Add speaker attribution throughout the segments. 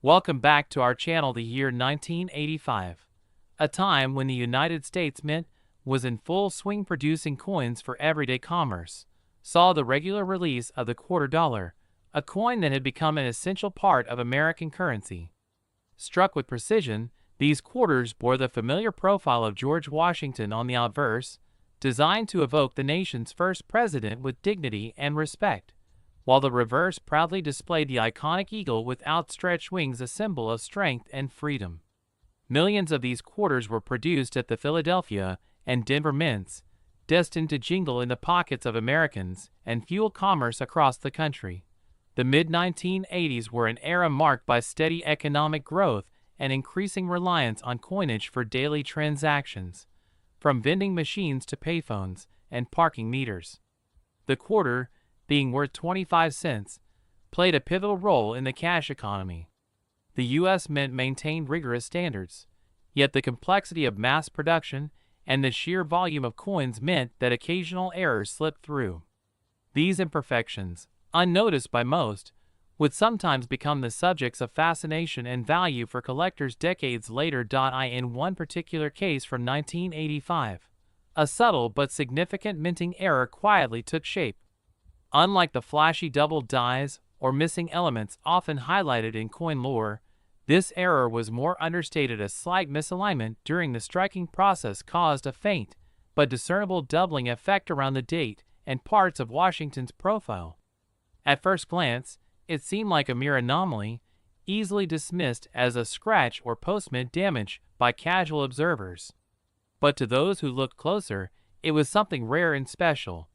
Speaker 1: Welcome back to our channel. The year 1985, a time when the United States Mint was in full swing producing coins for everyday commerce, saw the regular release of the quarter dollar, a coin that had become an essential part of American currency. Struck with precision, these quarters bore the familiar profile of George Washington on the obverse, designed to evoke the nation's first president with dignity and respect, while the reverse proudly displayed the iconic eagle with outstretched wings, a symbol of strength and freedom. Millions of these quarters were produced at the Philadelphia and Denver mints, destined to jingle in the pockets of Americans and fuel commerce across the country. The mid-1980s were an era marked by steady economic growth and increasing reliance on coinage for daily transactions, from vending machines to payphones and parking meters. The quarter, being worth 25 cents, played a pivotal role in the cash economy. The U.S. Mint maintained rigorous standards, yet the complexity of mass production and the sheer volume of coins meant that occasional errors slipped through. These imperfections, unnoticed by most, would sometimes become the subjects of fascination and value for collectors decades later. In one particular case from 1985, a subtle but significant minting error quietly took shape. Unlike the flashy double dies or missing elements often highlighted in coin lore, this error was more understated. A slight misalignment during the striking process caused a faint but discernible doubling effect around the date and parts of Washington's profile. At first glance, it seemed like a mere anomaly, easily dismissed as a scratch or post-mint damage by casual observers. But to those who looked closer, it was something rare and special.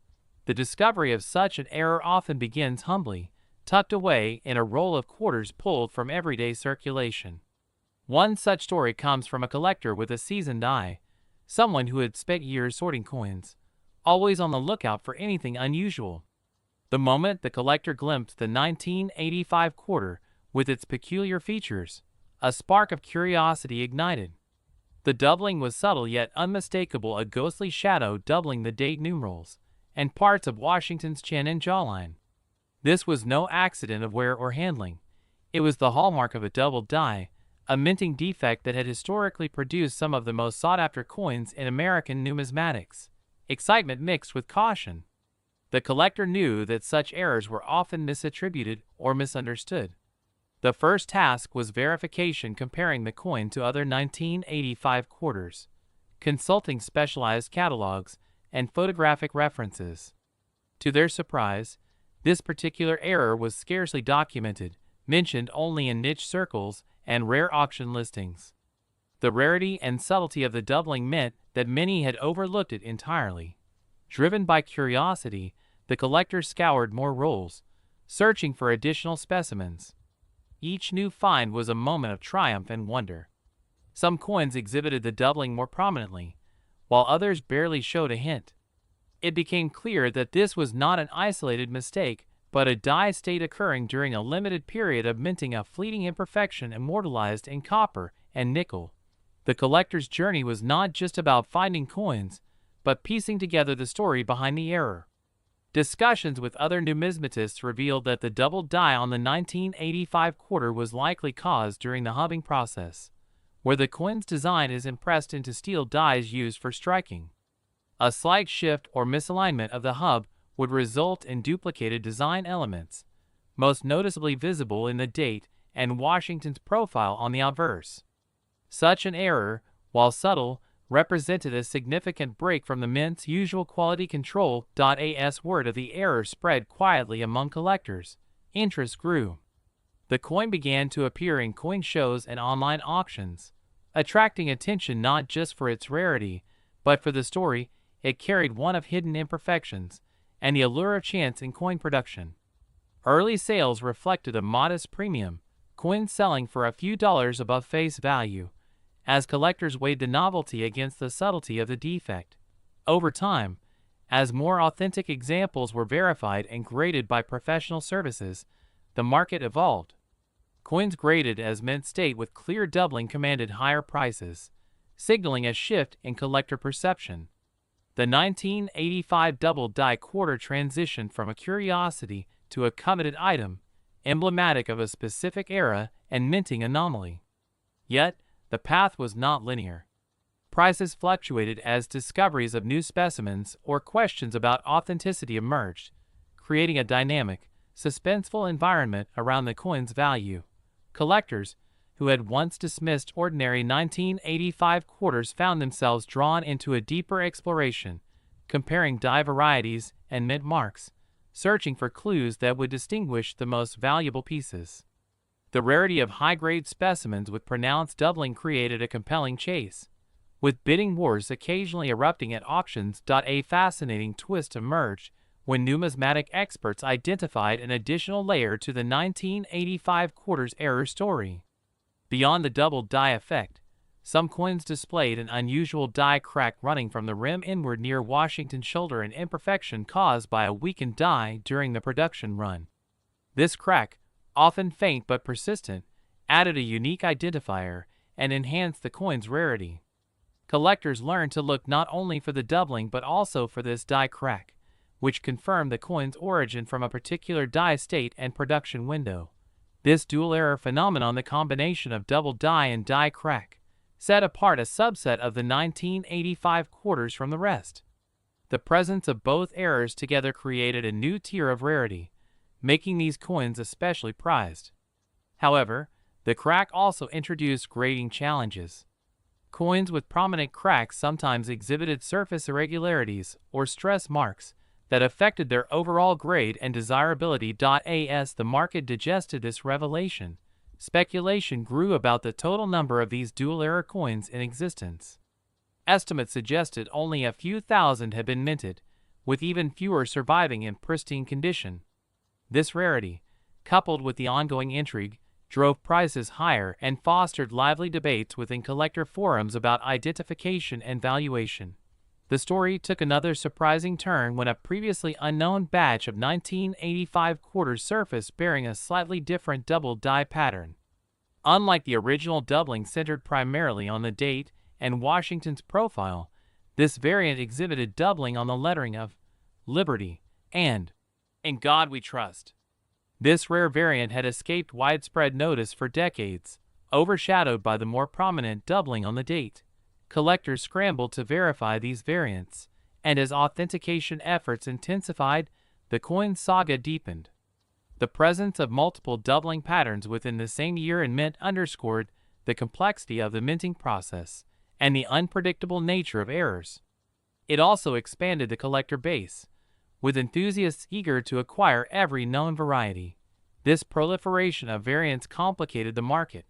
Speaker 1: The discovery of such an error often begins humbly, tucked away in a roll of quarters pulled from everyday circulation. One such story comes from a collector with a seasoned eye, someone who had spent years sorting coins, always on the lookout for anything unusual. The moment the collector glimpsed the 1985 quarter with its peculiar features, a spark of curiosity ignited. The doubling was subtle yet unmistakable, a ghostly shadow doubling the date numerals and parts of Washington's chin and jawline. This was no accident of wear or handling. It was the hallmark of a double die, a minting defect that had historically produced some of the most sought-after coins in American numismatics. Excitement mixed with caution. The collector knew that such errors were often misattributed or misunderstood. The first task was verification, comparing the coin to other 1985 quarters, consulting specialized catalogs and photographic references. To their surprise, this particular error was scarcely documented, mentioned only in niche circles and rare auction listings. The rarity and subtlety of the doubling meant that many had overlooked it entirely. Driven by curiosity, the collector scoured more rolls, searching for additional specimens. Each new find was a moment of triumph and wonder. Some coins exhibited the doubling more prominently, while others barely showed a hint. It became clear that this was not an isolated mistake, but a die state occurring during a limited period of minting, a fleeting imperfection immortalized in copper and nickel. The collector's journey was not just about finding coins, but piecing together the story behind the error. Discussions with other numismatists revealed that the double die on the 1985 quarter was likely caused during the hubbing process, where the coin's design is impressed into steel dies used for striking. A slight shift or misalignment of the hub would result in duplicated design elements, most noticeably visible in the date and Washington's profile on the obverse. Such an error, while subtle, represented a significant break from the mint's usual quality control. As word of the error spread quietly among collectors, interest grew. The coin began to appear in coin shows and online auctions, attracting attention not just for its rarity, but for the story it carried, one of hidden imperfections and the allure of chance in coin production. Early sales reflected a modest premium, coins selling for a few dollars above face value, as collectors weighed the novelty against the subtlety of the defect. Over time, as more authentic examples were verified and graded by professional services, the market evolved. Coins graded as mint state with clear doubling commanded higher prices, signaling a shift in collector perception. The 1985 double die quarter transitioned from a curiosity to a coveted item, emblematic of a specific era and minting anomaly. Yet, the path was not linear. Prices fluctuated as discoveries of new specimens or questions about authenticity emerged, creating a dynamic, suspenseful environment around the coin's value. Collectors, who had once dismissed ordinary 1985 quarters, found themselves drawn into a deeper exploration, comparing die varieties and mint marks, searching for clues that would distinguish the most valuable pieces. The rarity of high-grade specimens with pronounced doubling created a compelling chase, with bidding wars occasionally erupting at auctions. A fascinating twist emerged when numismatic experts identified an additional layer to the 1985 quarters error story. Beyond the double die effect, some coins displayed an unusual die crack running from the rim inward near Washington's shoulder, an imperfection caused by a weakened die during the production run. This crack, often faint but persistent, added a unique identifier and enhanced the coin's rarity. Collectors learned to look not only for the doubling but also for this die crack, which confirmed the coin's origin from a particular die state and production window. This dual error phenomenon, the combination of double die and die crack, set apart a subset of the 1985 quarters from the rest. The presence of both errors together created a new tier of rarity, making these coins especially prized. However, the crack also introduced grading challenges. Coins with prominent cracks sometimes exhibited surface irregularities or stress marks that affected their overall grade and desirability. As the market digested this revelation, speculation grew about the total number of these dual-error coins in existence. Estimates suggested only a few thousand had been minted, with even fewer surviving in pristine condition. This rarity, coupled with the ongoing intrigue, drove prices higher and fostered lively debates within collector forums about identification and valuation. The story took another surprising turn when a previously unknown batch of 1985 quarters surfaced bearing a slightly different double die pattern. Unlike the original doubling centered primarily on the date and Washington's profile, this variant exhibited doubling on the lettering of Liberty and In God We Trust. This rare variant had escaped widespread notice for decades, overshadowed by the more prominent doubling on the date. Collectors scrambled to verify these variants, and as authentication efforts intensified, the coin saga deepened. The presence of multiple doubling patterns within the same year in mint underscored the complexity of the minting process and the unpredictable nature of errors. It also expanded the collector base, with enthusiasts eager to acquire every known variety. This proliferation of variants complicated the market.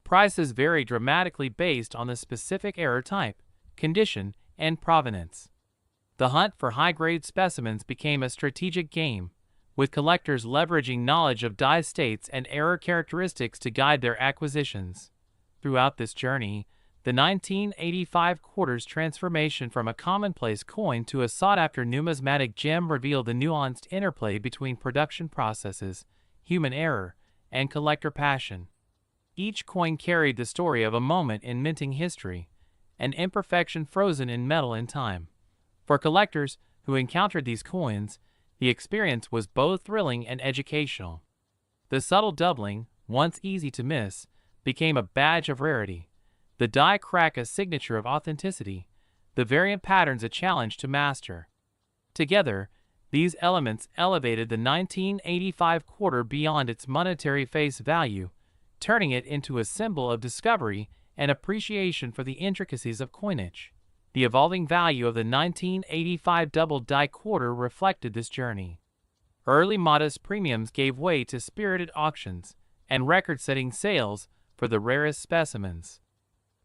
Speaker 1: Prices vary dramatically based on the specific error type, condition, and provenance. The hunt for high-grade specimens became a strategic game, with collectors leveraging knowledge of die states and error characteristics to guide their acquisitions. Throughout this journey, the 1985 quarters transformation from a commonplace coin to a sought-after numismatic gem revealed the nuanced interplay between production processes, human error, and collector passion. Each coin carried the story of a moment in minting history, an imperfection frozen in metal and time. For collectors who encountered these coins, the experience was both thrilling and educational. The subtle doubling, once easy to miss, became a badge of rarity, the die crack a signature of authenticity, the variant patterns a challenge to master. Together, these elements elevated the 1985 quarter beyond its monetary face value, turning it into a symbol of discovery and appreciation for the intricacies of coinage. The evolving value of the 1985 double die quarter reflected this journey. Early modest premiums gave way to spirited auctions and record-setting sales for the rarest specimens.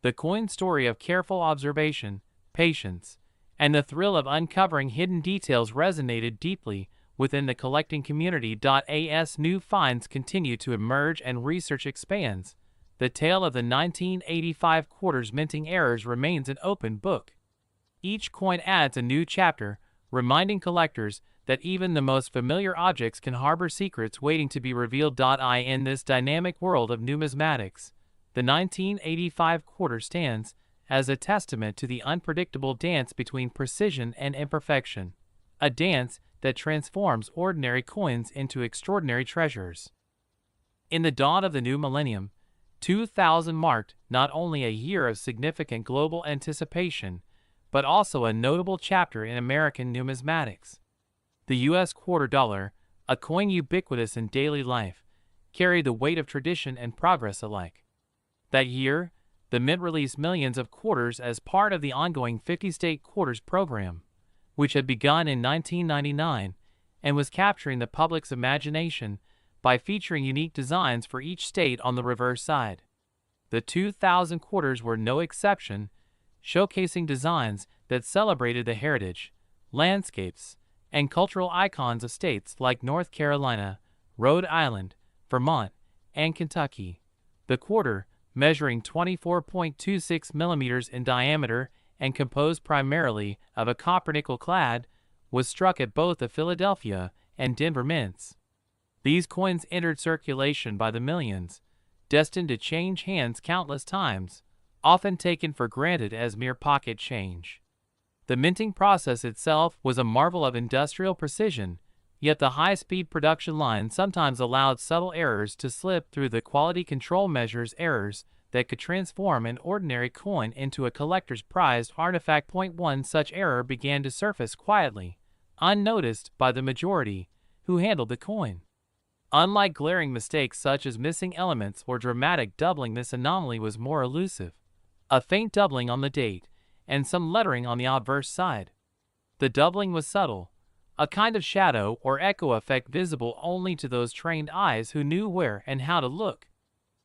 Speaker 1: The coin story of careful observation, patience, and the thrill of uncovering hidden details resonated deeply within the collecting community. As new finds continue to emerge and research expands, the tale of the 1985 quarters minting errors remains an open book. Each coin adds a new chapter, reminding collectors that even the most familiar objects can harbor secrets waiting to be revealed. In this dynamic world of numismatics, the 1985 quarter stands as a testament to the unpredictable dance between precision and imperfection, a dance that transforms ordinary coins into extraordinary treasures. In the dawn of the new millennium, 2000 marked not only a year of significant global anticipation, but also a notable chapter in American numismatics. The U.S. quarter dollar, a coin ubiquitous in daily life, carried the weight of tradition and progress alike. That year, the Mint released millions of quarters as part of the ongoing 50-state quarters program, which had begun in 1999 and was capturing the public's imagination by featuring unique designs for each state on the reverse side. The 2000 quarters were no exception, showcasing designs that celebrated the heritage, landscapes, and cultural icons of states like North Carolina, Rhode Island, Vermont, and Kentucky. The quarter, measuring 24.26 millimeters in diameter and composed primarily of a copper-nickel clad, was struck at both the Philadelphia and Denver mints. These coins entered circulation by the millions, destined to change hands countless times, often taken for granted as mere pocket change. The minting process itself was a marvel of industrial precision, yet the high-speed production line sometimes allowed subtle errors to slip through the quality control measures errors that could transform an ordinary coin into a collector's prized artifact. One such error began to surface quietly, unnoticed by the majority who handled the coin. Unlike glaring mistakes such as missing elements or dramatic doubling, this anomaly was more elusive. A faint doubling on the date, and some lettering on the obverse side. The doubling was subtle, a kind of shadow or echo effect visible only to those trained eyes who knew where and how to look.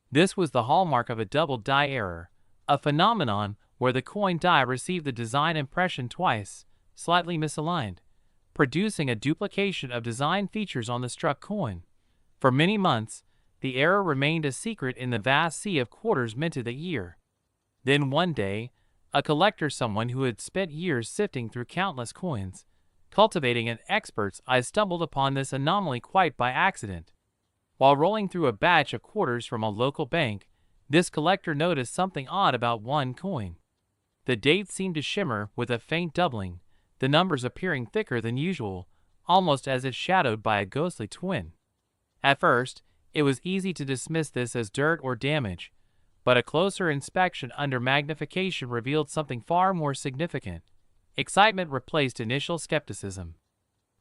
Speaker 1: This was the hallmark of a double die error, a phenomenon where the coin die received the design impression twice, slightly misaligned, producing a duplication of design features on the struck coin. For many months, the error remained a secret in the vast sea of quarters minted that year. Then one day, a collector, someone who had spent years sifting through countless coins, cultivating an expert's eye, stumbled upon this anomaly quite by accident. While rolling through a batch of quarters from a local bank, this collector noticed something odd about one coin. The date seemed to shimmer with a faint doubling, the numbers appearing thicker than usual, almost as if shadowed by a ghostly twin. At first, it was easy to dismiss this as dirt or damage, but a closer inspection under magnification revealed something far more significant. Excitement replaced initial skepticism.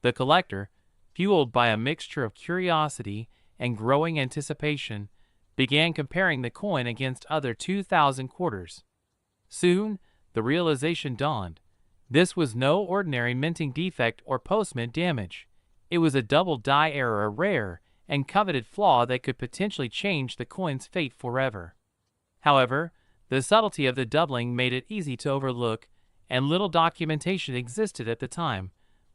Speaker 1: The collector, fueled by a mixture of curiosity and growing anticipation, began comparing the coin against other 2000 quarters. Soon, the realization dawned. This was no ordinary minting defect or post-mint damage. It was a double die error, a rare and coveted flaw that could potentially change the coin's fate forever. However, the subtlety of the doubling made it easy to overlook, and little documentation existed at the time,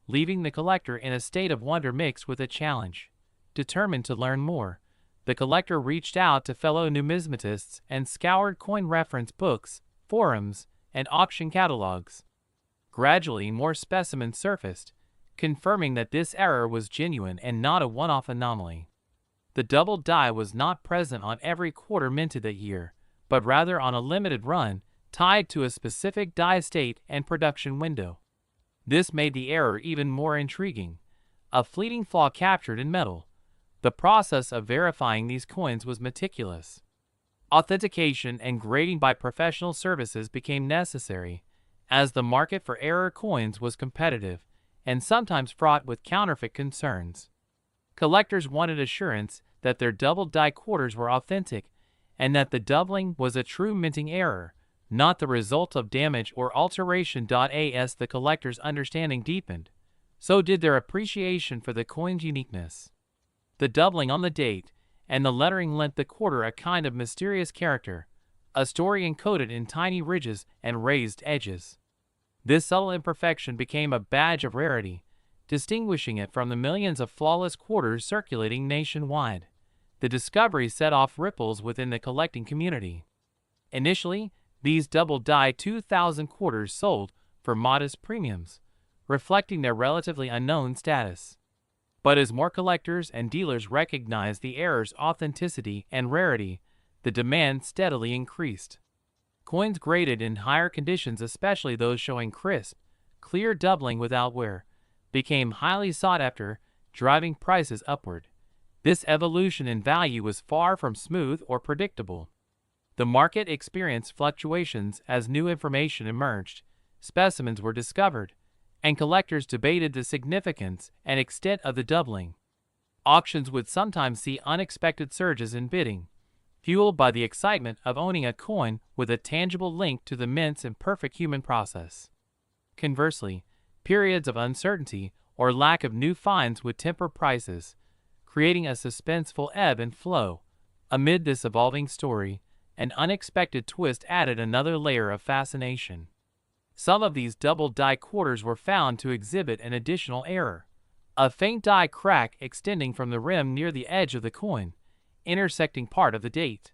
Speaker 1: leaving the collector in a state of wonder mixed with a challenge. Determined to learn more, the collector reached out to fellow numismatists and scoured coin reference books, forums, and auction catalogs. Gradually, more specimens surfaced, confirming that this error was genuine and not a one-off anomaly. The double die was not present on every quarter minted that year, but rather on a limited run tied to a specific die state and production window. This made the error even more intriguing, a fleeting flaw captured in metal. The process of verifying these coins was meticulous. Authentication and grading by professional services became necessary, as the market for error coins was competitive and sometimes fraught with counterfeit concerns. Collectors wanted assurance that their double die quarters were authentic and that the doubling was a true minting error, not the result of damage or alteration. As the collector's understanding deepened, so did their appreciation for the coin's uniqueness. The doubling on the date and the lettering lent the quarter a kind of mysterious character, a story encoded in tiny ridges and raised edges. This subtle imperfection became a badge of rarity, distinguishing it from the millions of flawless quarters circulating nationwide. The discovery set off ripples within the collecting community. Initially, these double die 2000 quarters sold for modest premiums, reflecting their relatively unknown status. But as more collectors and dealers recognized the error's authenticity and rarity, the demand steadily increased. Coins graded in higher conditions, especially those showing crisp, clear doubling without wear, became highly sought after, driving prices upward. This evolution in value was far from smooth or predictable. The market experienced fluctuations as new information emerged, specimens were discovered, and collectors debated the significance and extent of the doubling. Auctions would sometimes see unexpected surges in bidding, fueled by the excitement of owning a coin with a tangible link to the mint's imperfect human process. Conversely, periods of uncertainty or lack of new finds would temper prices, creating a suspenseful ebb and flow. Amid this evolving story, an unexpected twist added another layer of fascination. Some of these double die quarters were found to exhibit an additional error: a faint die crack extending from the rim near the edge of the coin, intersecting part of the date.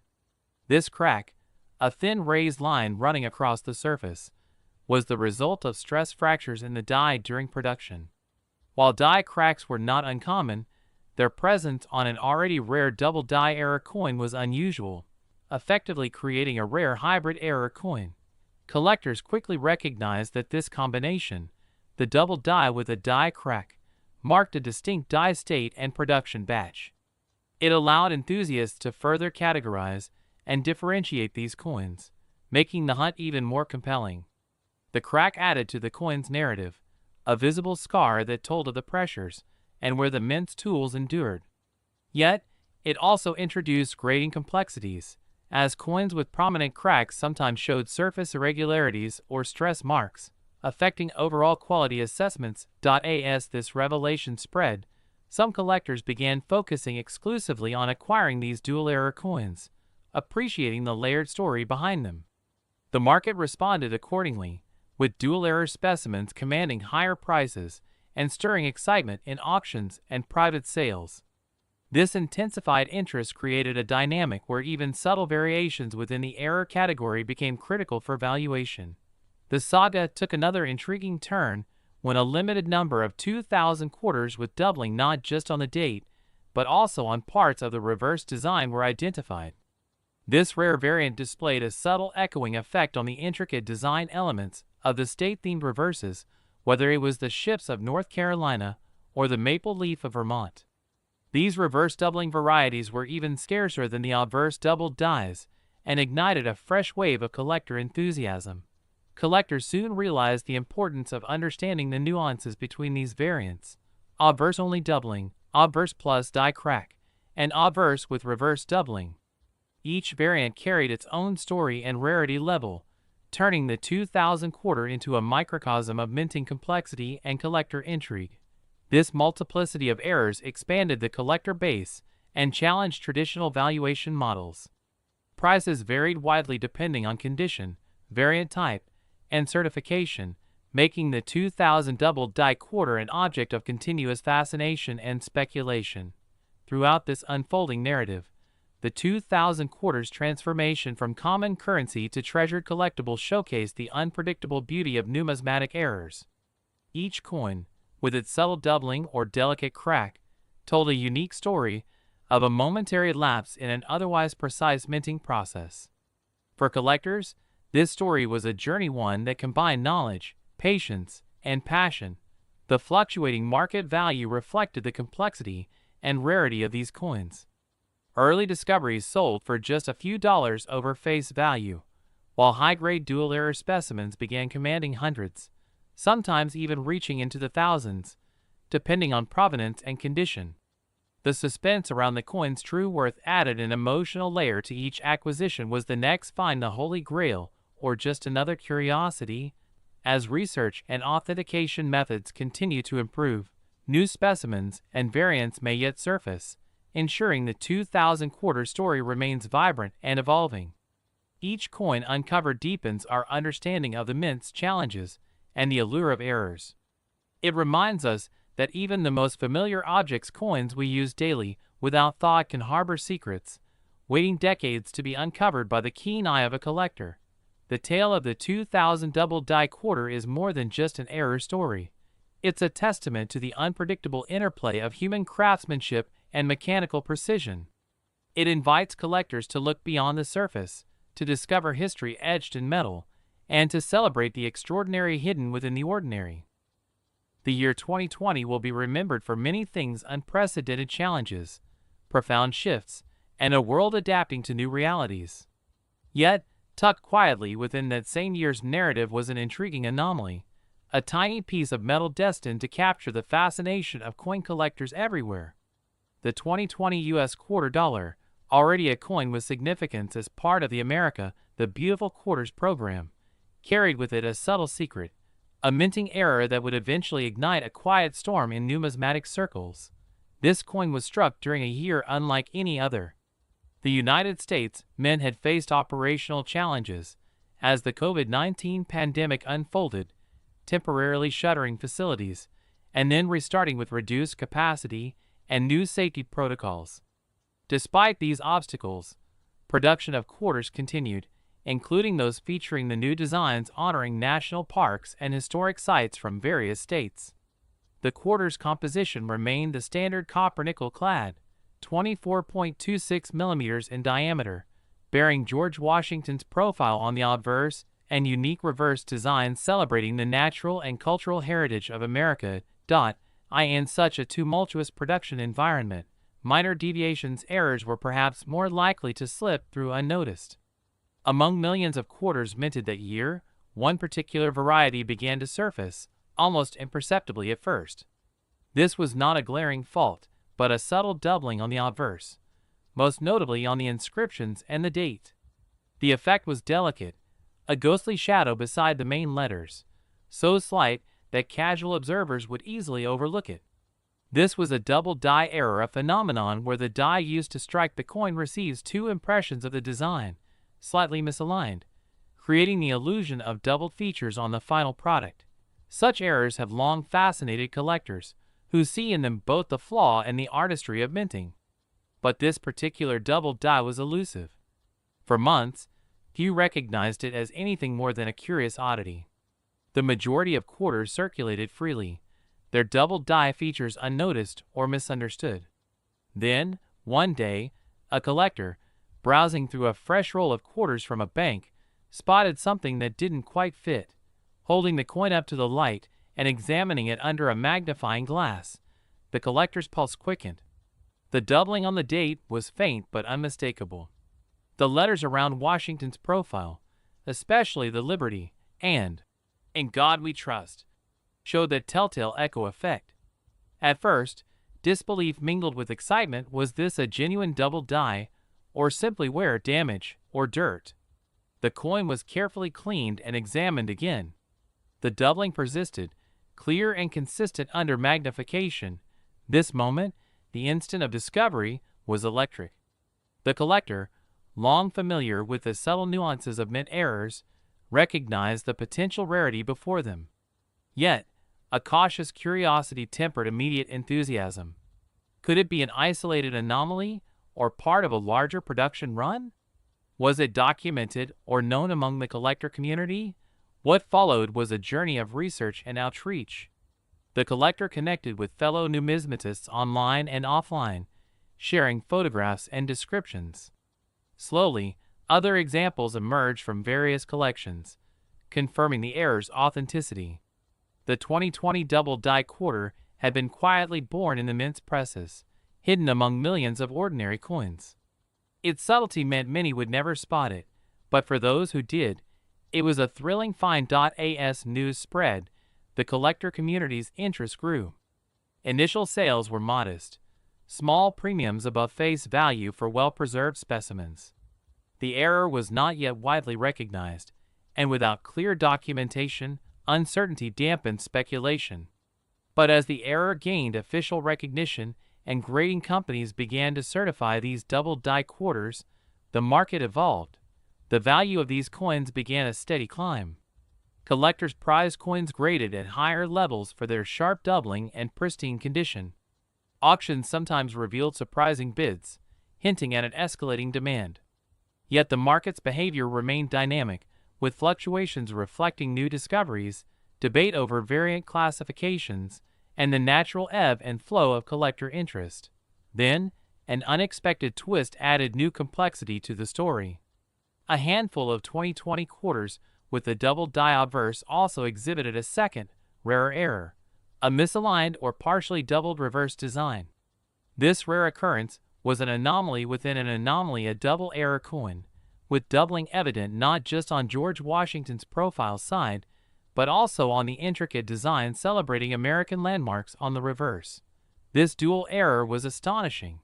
Speaker 1: This crack, a thin raised line running across the surface, was the result of stress fractures in the die during production. While die cracks were not uncommon, their presence on an already rare double die error coin was unusual, effectively creating a rare hybrid error coin. Collectors quickly recognized that this combination, the double die with a die crack, marked a distinct die state and production batch. It allowed enthusiasts to further categorize and differentiate these coins, making the hunt even more compelling. The crack added to the coin's narrative, a visible scar that told of the pressures and where the mint's tools endured. Yet, it also introduced grading complexities, as coins with prominent cracks sometimes showed surface irregularities or stress marks, affecting overall quality assessments. As this revelation spread, some collectors began focusing exclusively on acquiring these dual-error coins, appreciating the layered story behind them. The market responded accordingly, with dual-error specimens commanding higher prices and stirring excitement in auctions and private sales. This intensified interest created a dynamic where even subtle variations within the error category became critical for valuation. The saga took another intriguing turn when a limited number of 2,000 quarters with doubling not just on the date, but also on parts of the reverse design were identified. This rare variant displayed a subtle echoing effect on the intricate design elements of the state-themed reverses, whether it was the ships of North Carolina or the maple leaf of Vermont. These reverse doubling varieties were even scarcer than the obverse doubled dies and ignited a fresh wave of collector enthusiasm. Collectors soon realized the importance of understanding the nuances between these variants: obverse-only doubling, obverse plus die crack, and obverse with reverse doubling. Each variant carried its own story and rarity level, turning the 2,000 quarter into a microcosm of minting complexity and collector intrigue. This multiplicity of errors expanded the collector base and challenged traditional valuation models. Prices varied widely depending on condition, variant type, and certification, making the 2,000 double die quarter an object of continuous fascination and speculation. Throughout this unfolding narrative, the 2,000 quarters transformation from common currency to treasured collectible showcased the unpredictable beauty of numismatic errors. Each coin, with its subtle doubling or delicate crack, told a unique story of a momentary lapse in an otherwise precise minting process. For collectors, this story was a journey, one that combined knowledge, patience, and passion. The fluctuating market value reflected the complexity and rarity of these coins. Early discoveries sold for just a few dollars over face value, while high-grade dual-error specimens began commanding hundreds, sometimes even reaching into the thousands, depending on provenance and condition. The suspense around the coin's true worth added an emotional layer to each acquisition. Was the next find the Holy Grail, or just another curiosity? As research and authentication methods continue to improve, new specimens and variants may yet surface, ensuring the 2,000 quarter story remains vibrant and evolving. Each coin uncovered deepens our understanding of the mint's challenges and the allure of errors. It reminds us that even the most familiar objects, coins we use daily without thought, can harbor secrets, waiting decades to be uncovered by the keen eye of a collector. The tale of the 2,000 double die quarter is more than just an error story. It's a testament to the unpredictable interplay of human craftsmanship and mechanical precision. It invites collectors to look beyond the surface, to discover history etched in metal, and to celebrate the extraordinary hidden within the ordinary. The year 2020 will be remembered for many things: unprecedented challenges, profound shifts, and a world adapting to new realities. Yet, tucked quietly within that same year's narrative was an intriguing anomaly, a tiny piece of metal destined to capture the fascination of coin collectors everywhere. The 2020 U.S. quarter dollar, already a coin with significance as part of the America the Beautiful Quarters program, carried with it a subtle secret, a minting error that would eventually ignite a quiet storm in numismatic circles. This coin was struck during a year unlike any other. The United States Mint had faced operational challenges as the COVID-19 pandemic unfolded, temporarily shuttering facilities, and then restarting with reduced capacity and new safety protocols. Despite these obstacles, production of quarters continued, including those featuring the new designs honoring national parks and historic sites from various states. The quarter's composition remained the standard copper-nickel clad, 24.26 millimeters in diameter, bearing George Washington's profile on the obverse and unique reverse design celebrating the natural and cultural heritage of America. In such a tumultuous production environment, minor deviations errors were perhaps more likely to slip through unnoticed. Among millions of quarters minted that year, one particular variety began to surface, almost imperceptibly at first. This was not a glaring fault, but a subtle doubling on the obverse, most notably on the inscriptions and the date. The effect was delicate, a ghostly shadow beside the main letters, so slight that casual observers would easily overlook it. This was a double die error, a phenomenon where the die used to strike the coin receives two impressions of the design, slightly misaligned, creating the illusion of doubled features on the final product. Such errors have long fascinated collectors, who see in them both the flaw and the artistry of minting. But this particular double die was elusive. For months, few recognized it as anything more than a curious oddity. The majority of quarters circulated freely, their double die features unnoticed or misunderstood. Then, one day, a collector, browsing through a fresh roll of quarters from a bank, spotted something that didn't quite fit. Holding the coin up to the light and examining it under a magnifying glass, the collector's pulse quickened. The doubling on the date was faint but unmistakable. The letters around Washington's profile, especially the Liberty and "In God We Trust," showed that telltale echo effect. At first, disbelief mingled with excitement. Was this a genuine double die, or simply wear damage or dirt? The coin was carefully cleaned and examined again. The doubling persisted, clear and consistent under magnification. This moment, the instant of discovery, was electric. The collector, long familiar with the subtle nuances of mint errors, recognized the potential rarity before them. Yet, a cautious curiosity tempered immediate enthusiasm. Could it be an isolated anomaly, or part of a larger production run? Was it documented or known among the collector community? What followed was a journey of research and outreach. The collector connected with fellow numismatists online and offline, sharing photographs and descriptions. Slowly, other examples emerged from various collections, confirming the error's authenticity. The 2020 double die quarter had been quietly born in the mint's presses, hidden among millions of ordinary coins. Its subtlety meant many would never spot it, but for those who did, it was a thrilling find. As news spread, the collector community's interest grew. Initial sales were modest, small premiums above face value for well-preserved specimens. The error was not yet widely recognized, and without clear documentation, uncertainty dampened speculation. But as the error gained official recognition and grading companies began to certify these double die quarters, the market evolved. The value of these coins began a steady climb. Collectors prized coins graded at higher levels for their sharp doubling and pristine condition. Auctions sometimes revealed surprising bids, hinting at an escalating demand. Yet the market's behavior remained dynamic, with fluctuations reflecting new discoveries, debate over variant classifications, and the natural ebb and flow of collector interest. Then, an unexpected twist added new complexity to the story. A handful of 2020 quarters with the double die obverse also exhibited a second, rarer error, a misaligned or partially doubled reverse design. This rare occurrence, was an anomaly within an anomaly, a double error coin, with doubling evident not just on George Washington's profile side, but also on the intricate design celebrating American landmarks on the reverse. This dual error was astonishing.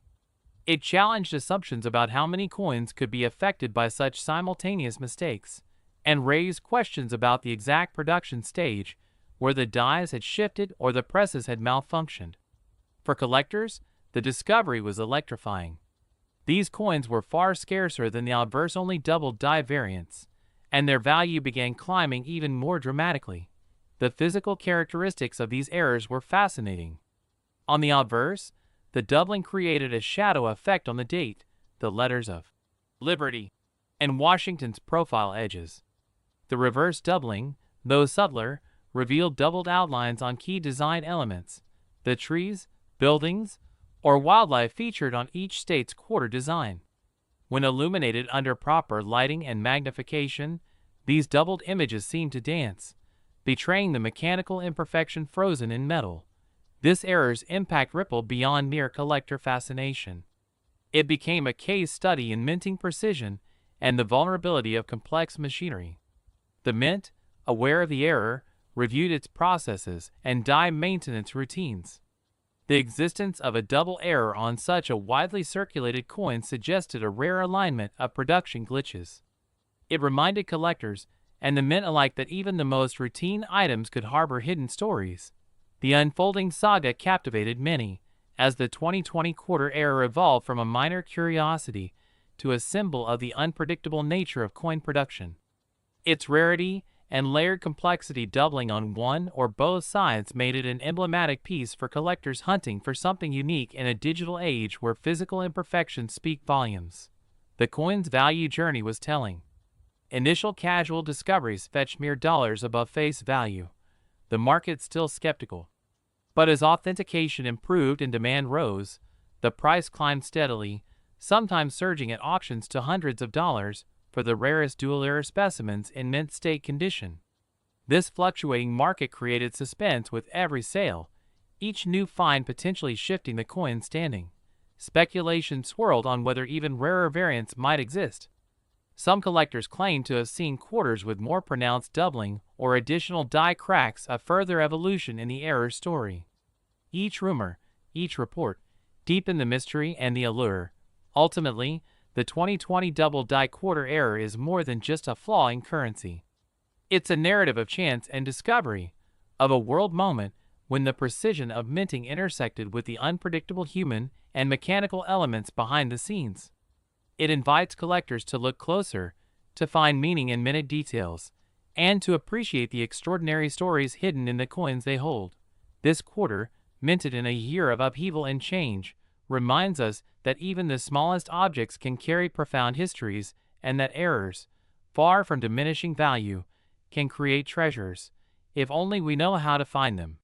Speaker 1: It challenged assumptions about how many coins could be affected by such simultaneous mistakes, and raised questions about the exact production stage where the dies had shifted or the presses had malfunctioned. For collectors, the discovery was electrifying. These coins were far scarcer than the obverse-only double die variants, and their value began climbing even more dramatically. The physical characteristics of these errors were fascinating. On the obverse, the doubling created a shadow effect on the date, the letters of Liberty, and Washington's profile edges. The reverse doubling, though subtler, revealed doubled outlines on key design elements, the trees, buildings, or wildlife featured on each state's quarter design. When illuminated under proper lighting and magnification, these doubled images seemed to dance, betraying the mechanical imperfection frozen in metal. This error's impact rippled beyond mere collector fascination. It became a case study in minting precision and the vulnerability of complex machinery. The mint, aware of the error, reviewed its processes and die maintenance routines. The existence of a double error on such a widely circulated coin suggested a rare alignment of production glitches. It reminded collectors and the mint alike that even the most routine items could harbor hidden stories. The unfolding saga captivated many, as the 2020 quarter error evolved from a minor curiosity to a symbol of the unpredictable nature of coin production. Its rarity and layered complexity doubling on one or both sides made it an emblematic piece for collectors hunting for something unique in a digital age where physical imperfections speak volumes. The coin's value journey was telling. Initial casual discoveries fetched mere dollars above face value, the market still skeptical. But as authentication improved and demand rose, the price climbed steadily, sometimes surging at auctions to hundreds of dollars for the rarest dual-error specimens in mint state condition. This fluctuating market created suspense with every sale, each new find potentially shifting the coin's standing. Speculation swirled on whether even rarer variants might exist. Some collectors claimed to have seen quarters with more pronounced doubling or additional die cracks, a further evolution in the error story. Each rumor, each report, deepened the mystery and the allure. Ultimately, the 2020 double die quarter error is more than just a flaw in currency. It's a narrative of chance and discovery, of a world moment when the precision of minting intersected with the unpredictable human and mechanical elements behind the scenes. It invites collectors to look closer, to find meaning in minute details, and to appreciate the extraordinary stories hidden in the coins they hold. This quarter, minted in a year of upheaval and change, reminds us that even the smallest objects can carry profound histories, and that errors, far from diminishing value, can create treasures, if only we know how to find them.